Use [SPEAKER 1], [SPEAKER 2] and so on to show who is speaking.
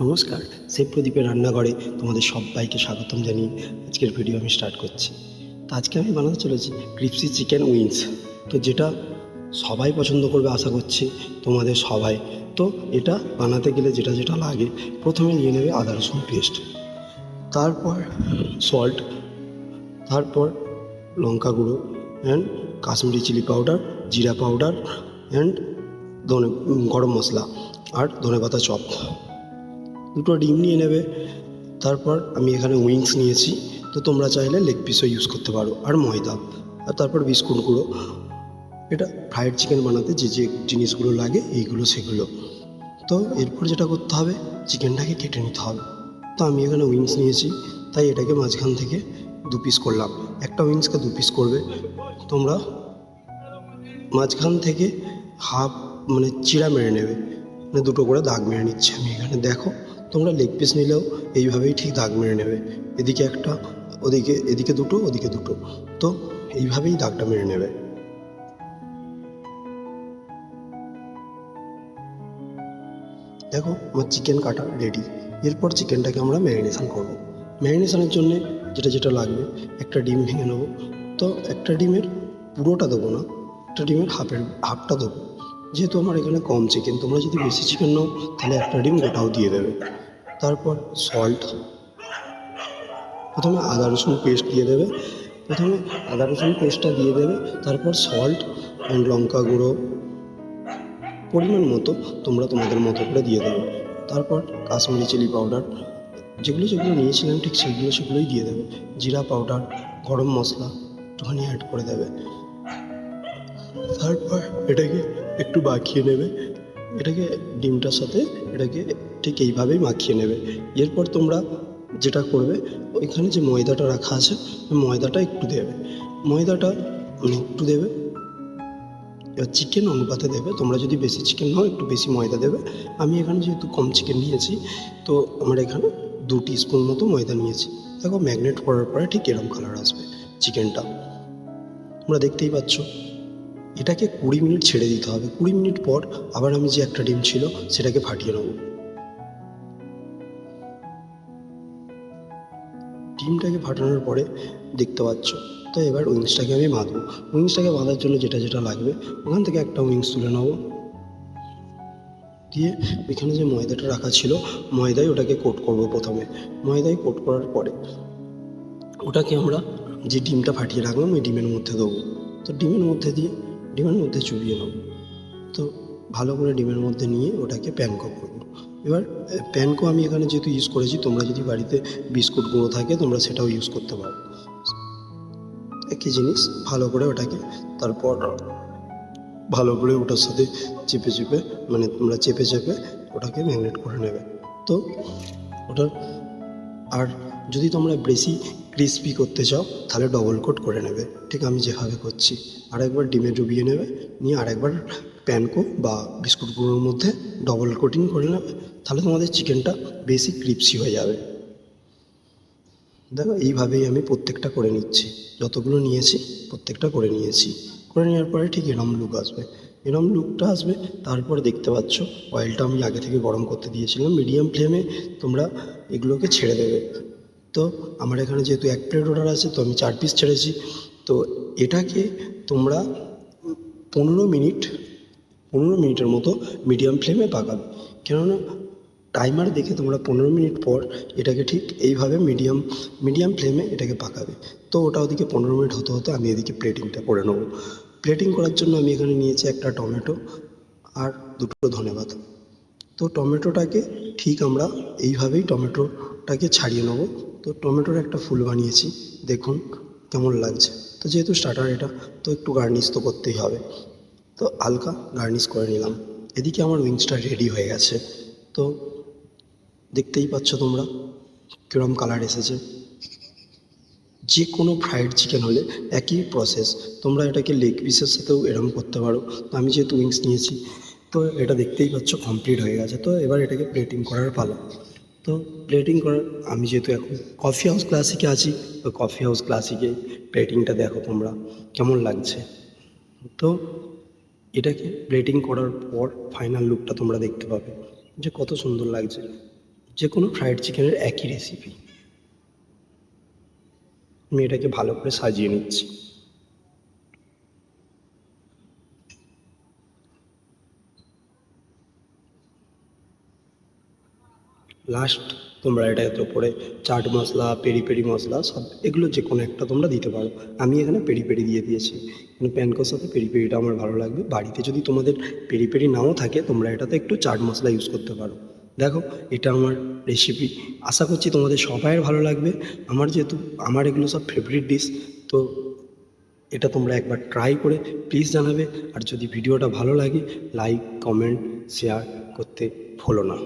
[SPEAKER 1] নমস্কার, শেফ প্রদীপের রান্নাঘরে তোমাদের সবাইকে স্বাগতম জানিয়ে আজকের ভিডিও আমি স্টার্ট করছি। তো আজকে আমি বানাতে চলেছি ক্রিপসি চিকেন উইংস। তো যেটা সবাই পছন্দ করবে আশা করছি, তোমাদের সবাই। তো এটা বানাতে গেলে যেটা যেটা লাগে, প্রথমে নিয়ে নেবে আদা রসুন পেস্ট, তারপর সল্ট, তারপর লঙ্কা গুঁড়ো অ্যান্ড কাশ্মীরি চিলি পাউডার, জিরা পাউডার অ্যান্ড গরম মশলা আর ধনেপাতা চপ। দুটো ডিম নিয়ে নেবে। তারপর আমি এখানে উইংস নিয়েছি, তো তোমরা চাইলে লেগ পিসও ইউজ করতে পারো, আর ময়দা, আর তারপর বিস্কুট গুঁড়ো। এটা ফ্রাইড চিকেন বানাতে যে যে জিনিসগুলো লাগে এইগুলো সেগুলো। তো এরপর যেটা করতে হবে, চিকেনটাকে কেটে নিতে হবে। তো আমি এখানে উইংস নিয়েছি, তাই এটাকে মাঝখান থেকে 2 পিস করলাম। একটা উইংসকে 2 পিস করবে তোমরা। মাঝখান থেকে হাফ চিড়া মেরে নেবে, দুটো করে দাগ মেরে নিচ্ছে আমি এখানে। দেখো, তোমরা লেগ পিস নিলেও এইভাবেই ঠিক দাগ মেরে নেবে। এদিকে একটা, এদিকে দুটো, ওদিকে দুটো। তো এইভাবেই দাগটা মেরে নেবে। দেখো, আমার চিকেন কাটা রেডি। এরপর চিকেনটাকে আমরা ম্যারিনেশন করব। ম্যারিনেশনের জন্য যেটা যেটা লাগবে, একটা ডিম ভেঙে নেবো। তো একটা ডিমের পুরোটা দেবো না, একটা ডিমের হাফটা দেবো। যেহেতু আমার এখানে কম চিকেন, তোমরা যদি বেশি চিকেন নাও তাহলে একটা ডিম গোটাও দিয়ে দেবে। তারপর সল্ট, প্রথমে আদা রসুন পেস্ট দিয়ে দেবে। প্রথমে আদা রসুন পেস্টটা দিয়ে দেবে, তারপর সল্ট অ্যান্ড লঙ্কা গুঁড়ো পরিমাণ মতো তোমরা তোমাদের মতো করে দিয়ে দেবে। তারপর কাশ্মীরি চিলি পাউডার, যেগুলো যেগুলো নিয়েছিলাম ঠিক সেগুলোই দিয়ে দেবে। জিরা পাউডার, গরম মশলা একটুখানি অ্যাড করে দেবে। তারপর এটাকে একটু মাখিয়ে নেবে। এটাকে ডিমটার সাথে এটাকে ঠিক এইভাবেই মাখিয়ে নেবে। এরপর তোমরা যেটা করবে, ওইখানে যে ময়দাটা রাখা আছে ওই ময়দাটা একটু দেবে। ময়দাটা একটু দেবে, এবার চিকেন অনুপাতে দেবে। তোমরা যদি বেশি চিকেন নাও একটু বেশি ময়দা দেবে। আমি এখানে যেহেতু কম চিকেন নিয়েছি, তো আমার এখানে 2 টিস্পুন মতো ময়দা নিয়েছি। দেখো, ম্যাগনেট করার পরে ঠিক এরকম কালার আসবে চিকেনটা, তোমরা দেখতেই পাচ্ছ। এটাকে 20 মিনিট ছেড়ে দিতে হবে। 20 মিনিট পর আবার আমি যে একটা ডিম ছিল সেটাকে ফাটিয়ে নেব। ডিমটাকে ফাটানোর পরে দেখতে পাচ্ছ। তো এবার উইংসটাকে আমি বাঁধবো। উইংসটাকে বাঁধার জন্য যেটা যেটা লাগবে, ওখান থেকে একটা উইংস তুলে নেবো, দিয়ে এখানে যে ময়দাটা রাখা ছিল ময়দায় ওটাকে কোট করব। প্রথমে ময়দায় কোট করার পরে ওটাকে আমরা যে ডিমটা ফাটিয়ে রাখলাম ওই ডিমের মধ্যে দেবো। তো ডিমের মধ্যে চুবিয়ে নেবো। তো ভালো করে ডিমের মধ্যে নিয়ে ওটাকে প্যানকো করবো। এবার প্যানকো আমি এখানে যেহেতু ইউজ করেছি, তোমরা যদি বাড়িতে বিস্কুট গুঁড়ো থাকে তোমরা সেটাও ইউজ করতে পারো। একই জিনিস, ভালো করে ওটাকে তারপর ভালো করে ওটার সাথে চেপে তোমরা চেপে ওটাকে ম্যাগনেট করে নেবে। তো ওটা, আর যদি তোমরা বেশি ক্রিস্পি করতে চাও তাহলে ডবল কোট করে নেবে, ঠিক আমি যেভাবে করছি। আরেকবার ডিমে ডুবিয়ে নেবে, নিয়ে আরেকবার প্যানকো বা বিস্কুট গুঁড়োর মধ্যে ডবল কোটিং করে নেবে। তাহলে তোমাদের চিকেনটা বেশি ক্রিস্পি হয়ে যাবে। দেখো, এইভাবেই আমি প্রত্যেকটা করে নিচ্ছি। যতগুলো নিয়েছি প্রত্যেকটা করে নিয়েছি। করে নেওয়ার পরে ঠিক এরম লুক আসবে, এরম লুকটা আসবে। তারপর দেখতে পাচ্ছ অয়েলটা আমি আগে থেকে গরম করতে দিয়েছিলাম। মিডিয়াম ফ্লেমে তোমরা এগুলোকে ছেড়ে দেবে। তো আমার এখানে যেহেতু 1 প্লেট অর্ডার আছে, তো আমি 4 পিস ছেড়েছি। তো এটাকে তোমরা 15 মিনিটের মতো মিডিয়াম ফ্লেমে পাকাবে। কেননা টাইমার দেখে তোমরা 15 মিনিট পর এটাকে ঠিক এইভাবে মিডিয়াম ফ্লেমে এটাকে পাকাবে। তো ওটা ওদিকে 15 মিনিট হতে হতে আমি এদিকে প্লেটিংটা করে নেব। প্লেটিং করার জন্য আমি এখানে নিয়েছি একটা টমেটো আর দুটো ধনেপাতা। তো টমেটোটাকে ঠিক আমরা এইভাবেই টমেটোটাকে ছাড়িয়ে নেব। তো টমেটোর একটা ফুল বানিয়েছি, দেখুন কেমন লাগছে। তো যেহেতু স্টার্টার এটা, তো একটু গার্নিশ তো করতেই হবে। তো হালকা গার্নিশ করে নিলাম। এদিকে আমার উইংসটা রেডি হয়ে গেছে। তো দেখতেই পাচ্ছ তোমরা কীরকম কালার এসেছে। যে কোনো ফ্রাইড চিকেন হলে একই প্রসেস, তোমরা এটাকে লেগ পিসের সাথেও এরম করতে পারো। তো আমি যেহেতু উইংস নিয়েছি, তো এটা দেখতেই পাচ্ছ কমপ্লিট হয়ে গেছে। তো এবার এটাকে প্লেটিং করার পালা। তো প্লেটিং করার, আমি যেহেতু এখন কফি হাউস ক্লাসিকে আছি, তো কফি হাউস ক্লাসিকে প্লেটিংটা দেখো তোমরা কেমন লাগছে। তো এটাকে প্লেটিং করার পর ফাইনাল লুকটা তোমরা দেখতে পাবে যে কত সুন্দর লাগছে। যে কোনো ফ্রাইড চিকেনের একই রেসিপি। আমি এটাকে ভালো করে সাজিয়ে নিচ্ছি। লাস্ট তোমরা এটার উপরে চাট মশলা, পেরি পেরি মশলা সব এগুলো যে কোনো একটা তোমরা দিতে পারো। আমি এখানে পেরি পেরি দিয়ে দিয়েছি, কিন্তু প্যান কষাতে পেরি পেরিটা আমার ভালো লাগবে। বাড়িতে যদি তোমাদের পেরি পেরি নাও থাকে তোমরা এটাতে একটু চাট মশলা ইউজ করতে পারো। দেখো, এটা আমার রেসিপি, আশা করছি তোমাদের সবাইয়ের ভালো লাগবে। যেহেতু আমার এগুলো সব ফেভারিট ডিশ, তো এটা তোমরা একবার ট্রাই করে প্লিজ জানাবে। আর যদি ভিডিওটা ভালো লাগে লাইক, কমেন্ট, শেয়ার করতে ভুলো না।